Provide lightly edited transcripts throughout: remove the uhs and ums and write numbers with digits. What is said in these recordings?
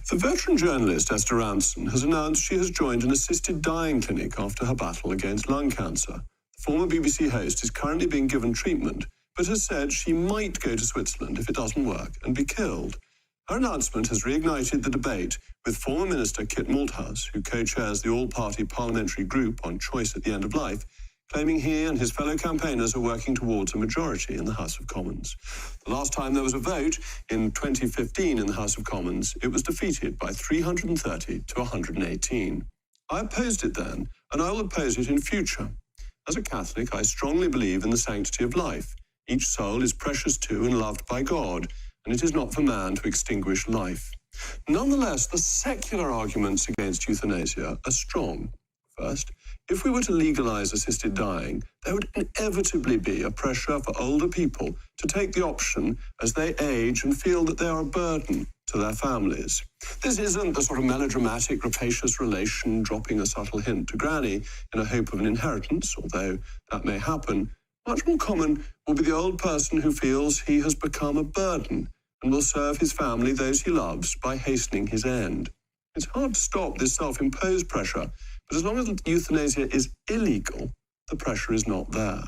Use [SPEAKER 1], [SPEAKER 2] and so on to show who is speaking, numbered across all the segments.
[SPEAKER 1] The veteran journalist Esther Ranson has announced she has joined an assisted dying clinic after her battle against lung cancer. The former BBC host is currently being given treatment, but has said she might go to Switzerland if it doesn't work and be killed. Her announcement has reignited the debate with former Minister Kit Malthouse, who co-chairs the all-party parliamentary group on choice at the end of life, claiming he and his fellow campaigners are working towards a majority in the House of Commons. The last time there was a vote, in 2015 in the House of Commons, it was defeated by 330 to 118. I opposed it then, and I will oppose it in future. As a Catholic, I strongly believe in the sanctity of life. Each soul is precious to and loved by God, and it is not for man to extinguish life. Nonetheless, the secular arguments against euthanasia are strong. First, if we were to legalize assisted dying, there would inevitably be a pressure for older people to take the option as they age and feel that they are a burden to their families. This isn't the sort of melodramatic, rapacious relation dropping a subtle hint to granny in a hope of an inheritance, although that may happen. Much more common will be the old person who feels he has become a burden and will serve his family, those he loves, by hastening his end. It's hard to stop this self-imposed pressure, but as long as euthanasia is illegal, the pressure is not there.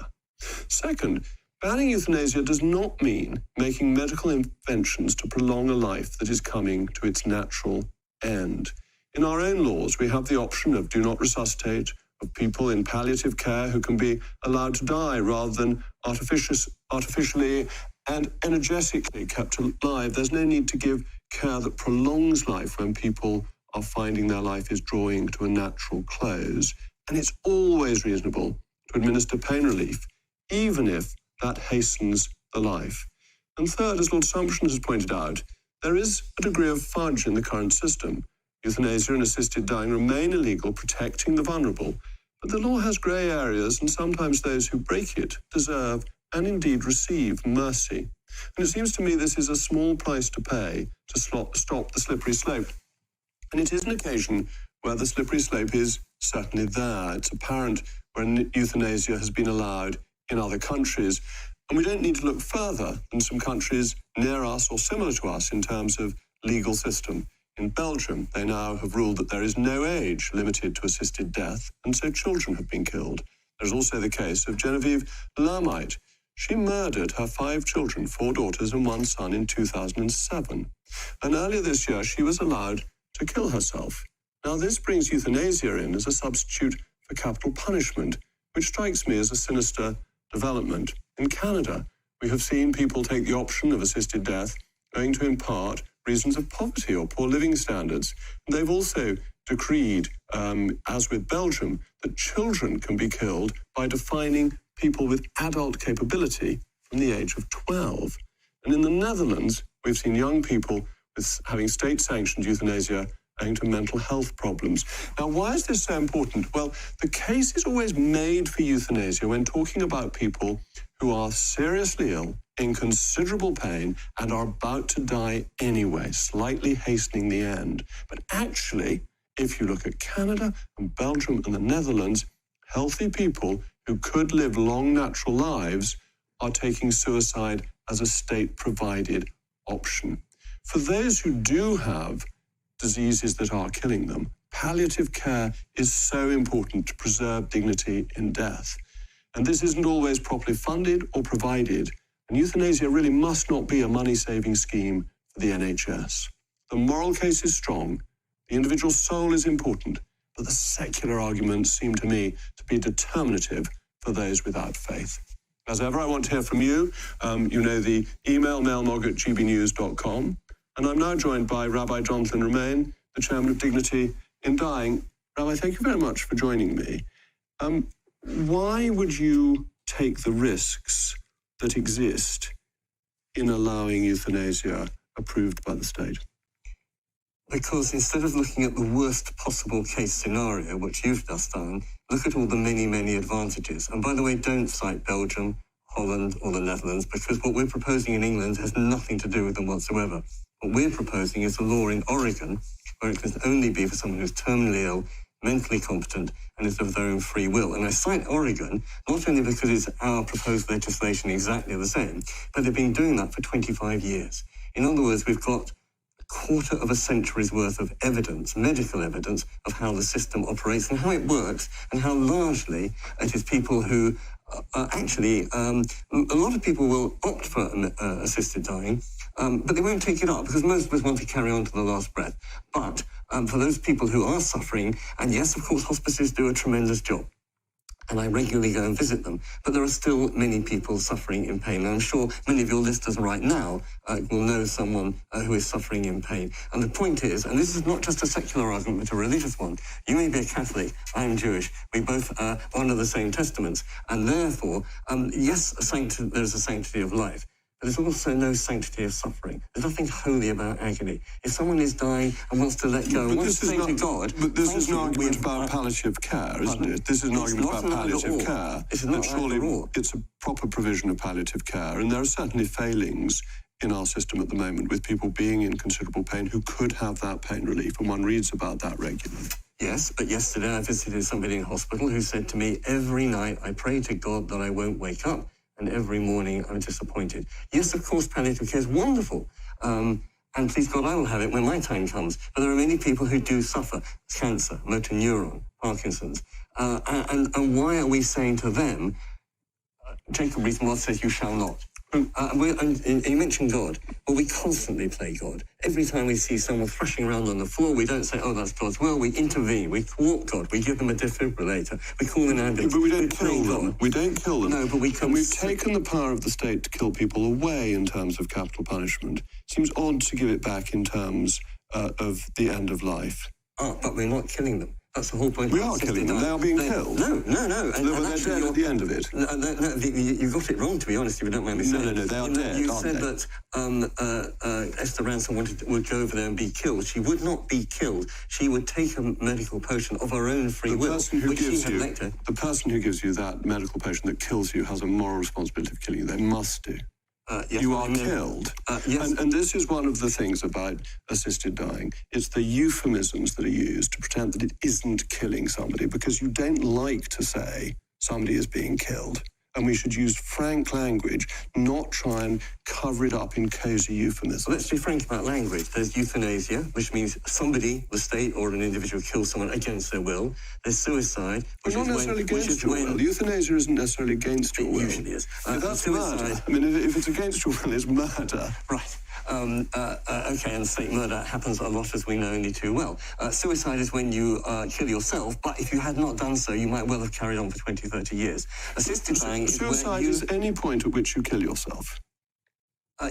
[SPEAKER 1] Second, banning euthanasia does not mean making medical interventions to prolong a life that is coming to its natural end. In our own laws, we have the option of do not resuscitate, of people in palliative care who can be allowed to die rather than artificially and energetically kept alive. There's no need to give care that prolongs life when people are finding their life is drawing to a natural close. And it's always reasonable to administer pain relief, even if that hastens the life. And third, as Lord Sumption has pointed out, there is a degree of fudge in the current system. Euthanasia and assisted dying remain illegal, protecting the vulnerable, but the law has grey areas, and sometimes those who break it deserve and indeed receive mercy. And it seems to me this is a small price to pay to stop the slippery slope. And it is an occasion where the slippery slope is certainly there. It's apparent when euthanasia has been allowed in other countries. And we don't need to look further than some countries near us or similar to us in terms of legal system. In Belgium, they now have ruled that there is no age limited to assisted death, and so children have been killed. There's also the case of Genevieve Lamite. She murdered her 5 children, 4 daughters and 1 son, in 2007. And earlier this year, she was allowed to kill herself. Now, this brings euthanasia in as a substitute for capital punishment, which strikes me as a sinister development. In Canada, we have seen people take the option of assisted death owing to, in part, reasons of poverty or poor living standards. And they've also decreed, as with Belgium, that children can be killed by defining people with adult capability from the age of 12. And in the Netherlands, we've seen young people with having state-sanctioned euthanasia owing to mental health problems. Now, why is this so important? Well, the case is always made for euthanasia when talking about people who are seriously ill, in considerable pain, and are about to die anyway, slightly hastening the end. But actually, if you look at Canada and Belgium and the Netherlands, healthy people who could live long natural lives are taking suicide as a state-provided option. For those who do have diseases that are killing them, palliative care is so important to preserve dignity in death. And this isn't always properly funded or provided, and euthanasia really must not be a money-saving scheme for the NHS. The moral case is strong, the individual soul is important, but the secular arguments seem to me to be determinative for those without faith. As ever, I want to hear from you. You know the email, mailmog@gbnews.com. And I'm now joined by Rabbi Jonathan Romain, the chairman of Dignity in Dying. Rabbi, thank you very much for joining me. Why would you take the risks that exist in allowing euthanasia approved by the state?
[SPEAKER 2] Because instead of looking at the worst possible case scenario, which you've just done, look at all the many, many advantages. And by the way, don't cite Belgium, Holland, or the Netherlands, because what we're proposing in England has nothing to do with them whatsoever. What we're proposing is a law in Oregon where it can only be for someone who's terminally ill, mentally competent, and is of their own free will. And I cite Oregon not only because it's our proposed legislation exactly the same, but they've been doing that for 25 years. In other words, we've got quarter of a century's worth of evidence, medical evidence, of how the system operates and how it works, and how largely it is people who actually, a lot of people will opt for assisted dying, but they won't take it up because most of us want to carry on to the last breath. But for those people who are suffering, and yes, of course, hospices do a tremendous job, and I regularly go and visit them, but there are still many people suffering in pain. And I'm sure many of your listeners right now will know someone who is suffering in pain. And the point is, and this is not just a secular argument, but a religious one, you may be a Catholic, I'm Jewish, we both honour the same testaments, and therefore, yes, there's a sanctity of life, but there's also no sanctity of suffering. There's nothing holy about agony. If someone is dying and wants to let go, and wants to say to God...
[SPEAKER 1] But this is an argument about palliative care, isn't it? This is an argument about palliative care.
[SPEAKER 2] It's not
[SPEAKER 1] surely it's a proper provision of palliative care, and there are certainly failings in our system at the moment with people being in considerable pain who could have that pain relief, and one reads about that regularly.
[SPEAKER 2] Yes, but yesterday I visited somebody in hospital who said to me, every night I pray to God that I won't wake up, and every morning I'm disappointed. Yes, of course, palliative care is wonderful. And please God, I will have it when my time comes. But there are many people who do suffer cancer, motor neuron, Parkinson's. And why are we saying to them, Jacob Rees-Mogg says you shall not? And you mentioned God. Well, we constantly play God. Every time we see someone thrashing around on the floor, we don't say, oh, that's God's will. We intervene. We thwart God. We give them a defibrillator. We call an ambulance.
[SPEAKER 1] But we don't kill them. We don't kill them.
[SPEAKER 2] No, but we can...
[SPEAKER 1] And we've taken the power of the state to kill people away in terms of capital punishment. It seems odd to give it back in terms of the end of life.
[SPEAKER 2] But we're not killing them. That's the whole point.
[SPEAKER 1] We are killing them. They are being killed.
[SPEAKER 2] No.
[SPEAKER 1] And they're dead at the end of it.
[SPEAKER 2] No, you got it wrong, to be honest, if you don't mind me saying.
[SPEAKER 1] No, they are dead,
[SPEAKER 2] You said that Esther Ransom would go over there and be killed. She would not be killed. She would take a medical potion of her own free will, which she had lectured.
[SPEAKER 1] The person who gives you that medical potion that kills you has a moral responsibility of killing you. They must do.
[SPEAKER 2] Yes,
[SPEAKER 1] you are killed.
[SPEAKER 2] Yes.
[SPEAKER 1] And this is one of the things about assisted dying. It's the euphemisms that are used to pretend that it isn't killing somebody, because you don't like to say somebody is being killed. And we should use frank language, not try and cover it up in cosy euphemisms.
[SPEAKER 2] Well, let's be frank about language. There's euthanasia, which means somebody, the state or an individual, kills someone against their will. There's suicide, which
[SPEAKER 1] not necessarily against your will. Euthanasia isn't necessarily against your will.
[SPEAKER 2] It usually is.
[SPEAKER 1] That's suicide. Murder. I mean, if it's against your will, it's murder.
[SPEAKER 2] Right. Okay, and state murder happens a lot, as we know only too well. Suicide is when you kill yourself, but if you had not done so, you might well have carried on for 20, 30 years. Assisted dying is
[SPEAKER 1] suicide is any point at which you kill yourself.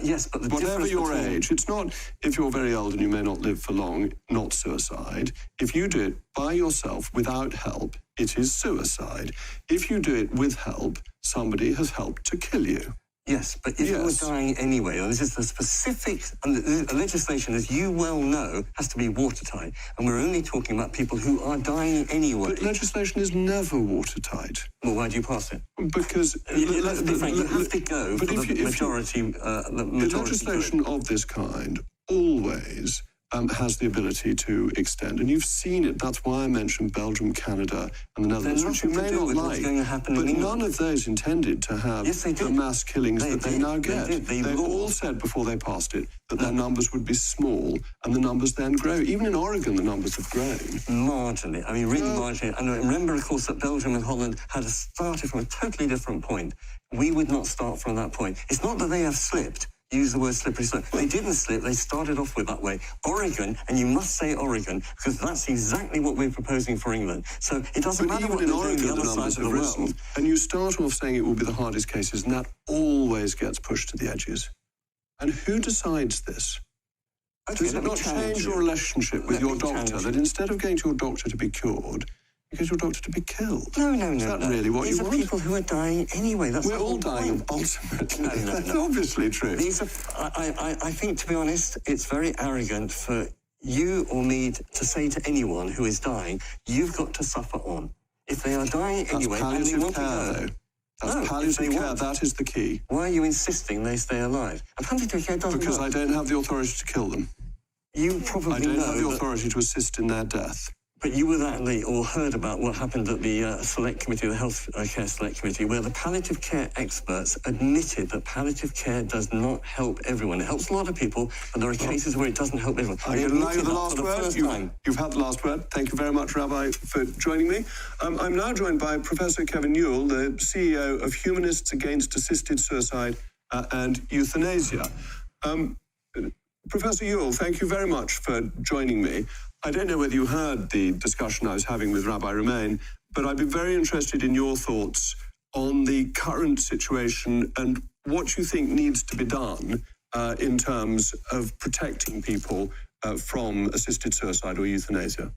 [SPEAKER 2] Yes, but
[SPEAKER 1] whatever your age, it's not, if you're very old and you may not live for long, not suicide. If you do it by yourself without help, it is suicide. If you do it with help, somebody has helped to kill you.
[SPEAKER 2] Yes, but if you're dying anyway, and this is the specific, and the legislation, as you well know, has to be watertight, and we're only talking about people who are dying anyway.
[SPEAKER 1] But legislation is never watertight.
[SPEAKER 2] Well, why do you pass it?
[SPEAKER 1] Because
[SPEAKER 2] let's be frank, you have to go for the majority.
[SPEAKER 1] The legislation of this kind always has the ability to extend, and you've seen it. That's why I mentioned Belgium, Canada, and the Netherlands, which you may not like. But none of those intended to have the mass killings that they now get. They all said before they passed it that their numbers would be small, and the numbers then grow. Even in Oregon, the numbers have grown.
[SPEAKER 2] Marginally. I mean, really marginally. And remember, of course, that Belgium and Holland had started from a totally different point. We would not start from that point. It's not that they have slipped. Use the word slippery slope. They didn't slip, they started off with that way. Oregon, and you must say Oregon, because that's exactly what we're proposing for England. So it doesn't matter what
[SPEAKER 1] in
[SPEAKER 2] they're
[SPEAKER 1] Oregon,
[SPEAKER 2] doing the other side of the world.
[SPEAKER 1] And you start off saying it will be the hardest cases, and that always gets pushed to the edges. And who decides this?
[SPEAKER 2] Okay,
[SPEAKER 1] does it not change your relationship with your doctor, that instead of going to your doctor to be cured, you get your doctor to be killed?
[SPEAKER 2] No.
[SPEAKER 1] Is that really what you want?
[SPEAKER 2] These are people who are dying anyway. That's
[SPEAKER 1] We're all dying ultimately.
[SPEAKER 2] No.
[SPEAKER 1] That's obviously true.
[SPEAKER 2] These are, I think, to be honest, it's very arrogant for you or me to say to anyone who is dying, you've got to suffer on. If they are dying anyway, and they want to go...
[SPEAKER 1] That's palliative care, that is the key.
[SPEAKER 2] Why are you insisting they stay alive? And palliative care doesn't
[SPEAKER 1] Because
[SPEAKER 2] work.
[SPEAKER 1] I don't have the authority to kill them.
[SPEAKER 2] You probably know
[SPEAKER 1] I don't have the authority to assist in their death.
[SPEAKER 2] But you were that or heard about what happened at the Select Committee, the Health Care Select Committee, where the palliative care experts admitted that palliative care does not help everyone. It helps a lot of people, but there are cases where it doesn't help everyone.
[SPEAKER 1] I can allow you the last word. You've had the last word. Thank you very much, Rabbi, for joining me. I'm now joined by Professor Kevin Yuill, the CEO of Humanists Against Assisted Suicide and Euthanasia. Professor Yuill, thank you very much for joining me. I don't know whether you heard the discussion I was having with Rabbi Romain, but I'd be very interested in your thoughts on the current situation and what you think needs to be done in terms of protecting people from assisted suicide or euthanasia.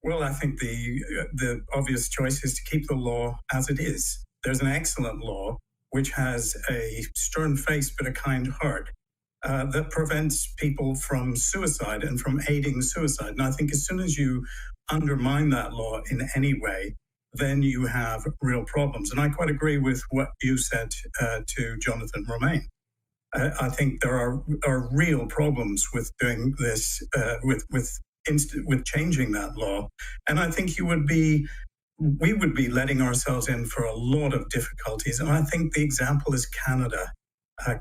[SPEAKER 3] Well, I think the obvious choice is to keep the law as it is. There's an excellent law which has a stern face but a kind heart. That prevents people from suicide and from aiding suicide. And I think as soon as you undermine that law in any way, then you have real problems. And I quite agree with what you said to Jonathan Romain. I think there are real problems with doing this, with changing that law. And I think we would be letting ourselves in for a lot of difficulties. And I think the example is Canada.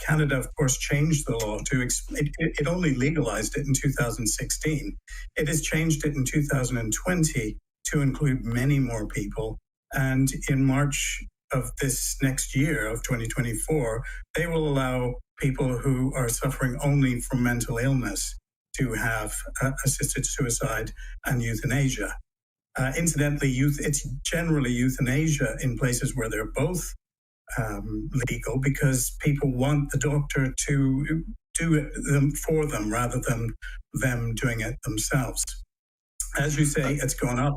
[SPEAKER 3] Canada, of course, changed the law it only legalized it in 2016. It has changed it in 2020 to include many more people. And in March of this next year, of 2024, they will allow people who are suffering only from mental illness to have assisted suicide and euthanasia. Incidentally, it's generally euthanasia in places where they're both legal, because people want the doctor to do it for them rather than them doing it themselves. As you say, it's gone up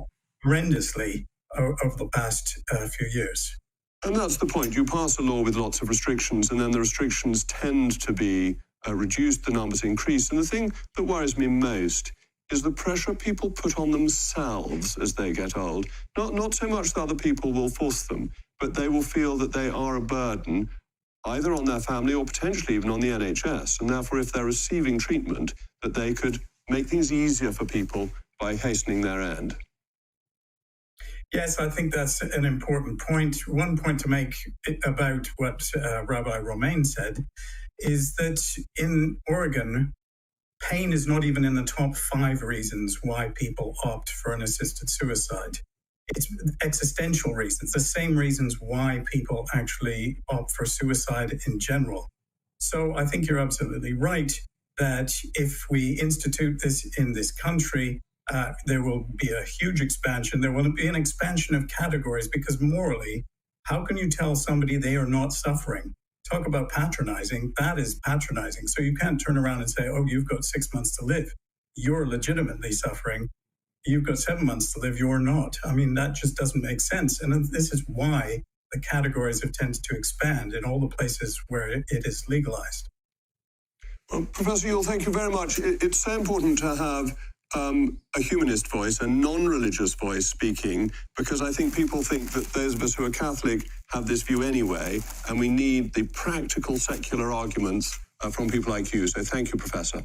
[SPEAKER 3] horrendously over the past few years.
[SPEAKER 1] And that's the point. You pass a law with lots of restrictions, and then the restrictions tend to be reduced, the numbers increase. And the thing that worries me most is the pressure people put on themselves as they get old. Not so much that other people will force them, but they will feel that they are a burden either on their family or potentially even on the NHS. And therefore, if they're receiving treatment, that they could make things easier for people by hastening their end.
[SPEAKER 3] Yes, I think that's an important point. One point to make about what Rabbi Romain said is that in Oregon, pain is not even in the top 5 reasons why people opt for an assisted suicide. It's existential reasons, the same reasons why people actually opt for suicide in general. So I think you're absolutely right that if we institute this in this country, there will be a huge expansion. There will be an expansion of categories, because morally, how can you tell somebody they are not suffering? Talk about patronizing. That is patronizing. So you can't turn around and say, oh, you've got 6 months to live. You're legitimately suffering. You've got 7 months to live. You're not. I mean, that just doesn't make sense. And this is why the categories have tended to expand in all the places where it is legalized.
[SPEAKER 1] Well, Professor Yuill, thank you very much. It's so important to have a humanist voice, a non-religious voice speaking, because I think people think that those of us who are Catholic have this view anyway, and we need the practical secular arguments from people like you. So thank you, Professor.